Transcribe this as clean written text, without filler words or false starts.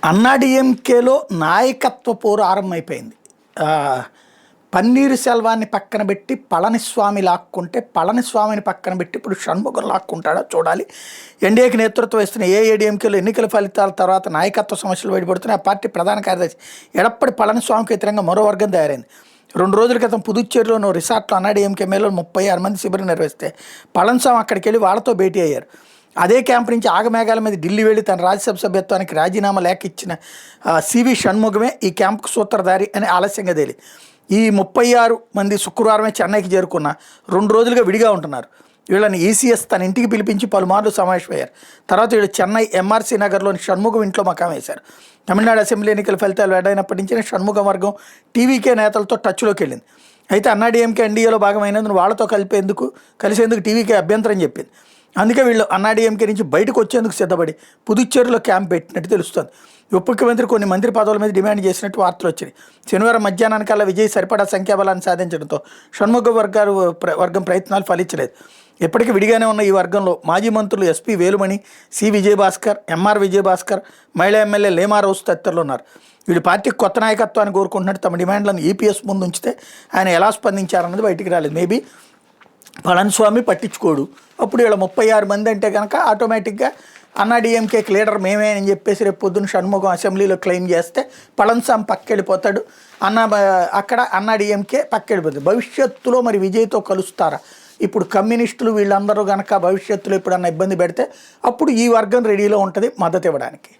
అన్నాడీఎంకేలో నాయకత్వ పోరు ఆరంభమైపోయింది. పన్నీరు సెల్వాన్ని పక్కన పెట్టి పళనిస్వామి లాక్కుంటే, పళనిస్వామిని పక్కన పెట్టి ఇప్పుడు షణ్ముగం లాక్కుంటాడో చూడాలి. ఎన్డీఏకి నేతృత్వం ఇస్తున్న ఏఐడీఎంకేలో ఎన్నికల ఫలితాల తర్వాత నాయకత్వ సమస్యలు బయటపడుతున్నాయి. ఆ పార్టీ ప్రధాన కార్యదర్శి ఎడప్పటి పళనిస్వామికి వ్యతిరేకంగా మరో వర్గం తయారైంది. 2 రోజుల క్రితం పుదుచ్చేరిలోని రిసార్ట్లో అన్నాడీఎంకే మేలో 36 మంది శిబిరం నిర్వహిస్తే పళనిస్వామి అక్కడికి వెళ్ళి వాళ్ళతో భేటీ అయ్యారు. అదే క్యాంప్ నుంచి ఆగమేఘాల మీద ఢిల్లీ వెళ్ళి తన రాజ్యసభ సభ్యత్వానికి రాజీనామా లేఖ ఇచ్చిన సివి షణ్ముగమే ఈ క్యాంపుకు సూత్రధారి అని ఆలస్యంగా తేలి. ఈ 36 మంది శుక్రవారమే చెన్నైకి చేరుకున్న 2 రోజులుగా విడిగా ఉంటున్నారు. వీళ్ళని ఈసీఎస్ తన ఇంటికి పిలిపించి పలుమార్లు సమావేశమయ్యారు. తర్వాత వీళ్ళు చెన్నై ఎంఆర్సీ నగర్లోని షణ్ముగం ఇంట్లో మకాం వేశారు. తమిళనాడు అసెంబ్లీ ఎన్నికల ఫలితాలు వెల్లడైనప్పటి నుంచి షణ్ముగం వర్గం టీవీకే నేతలతో టచ్లోకి వెళ్ళింది. అయితే అన్నాడీఎంకే ఎన్డీఏలో భాగమైనందుకు వాళ్ళతో కలిసేందుకు టీవీకే అభ్యంతరం చెప్పింది. అందుకే వీళ్ళు అన్నాడీఎంకే నుంచి బయటకు వచ్చేందుకు సిద్ధపడి పుదుచ్చేరిలో క్యాంప్ పెట్టినట్టు తెలుస్తోంది. ఉప ముఖ్యమంత్రి కొన్ని మంత్రి పదవుల మీద డిమాండ్ చేసినట్టు వార్తలు వచ్చాయి. శనివారం మధ్యాహ్నానికల్లా విజయ్ సరిపడా సంఖ్యాబలాన్ని సాధించడంతో షణ్ముగ వర్గం ప్రయత్నాలు ఫలించలేదు. ఇప్పటికీ విడిగానే ఉన్న ఈ వర్గంలో మాజీ మంత్రులు SP Velumani, C Vijayabhaskar, MR Vijayabhaskar, మహిళా ఎమ్మెల్యే లేమా రౌస్ తదితరులు ఉన్నారు. వీళ్ళు పార్టీకి కొత్త నాయకత్వాన్ని కోరుకుంటున్నట్టు తమ డిమాండ్లను ఈపీఎస్ ముందు ఉంచితే ఆయన ఎలా స్పందించారన్నది బయటికి రాలేదు. మేబీ పళనిస్వామి పట్టించుకోడు. అప్పుడు వీళ్ళ 36 మంది అంటే కనుక ఆటోమేటిక్గా అన్నాడీఎంకేకి లీడర్ మేమే అని చెప్పేసి రేపు పొద్దున్న షణ్ముగం అసెంబ్లీలో క్లెయిమ్ చేస్తే పళనిస్వామి పక్కెళ్ళిపోతాడు. అక్కడ అన్నాడీఎంకే పక్కెళ్ళిపోతుంది. భవిష్యత్తులో మరి విజయ్తో కలుస్తారా? ఇప్పుడు కమ్యూనిస్టులు వీళ్ళందరూ కనుక భవిష్యత్తులో ఎప్పుడన్నా ఇబ్బంది పెడితే అప్పుడు ఈ వర్గం రెడీలో ఉంటుంది మద్దతు ఇవ్వడానికి.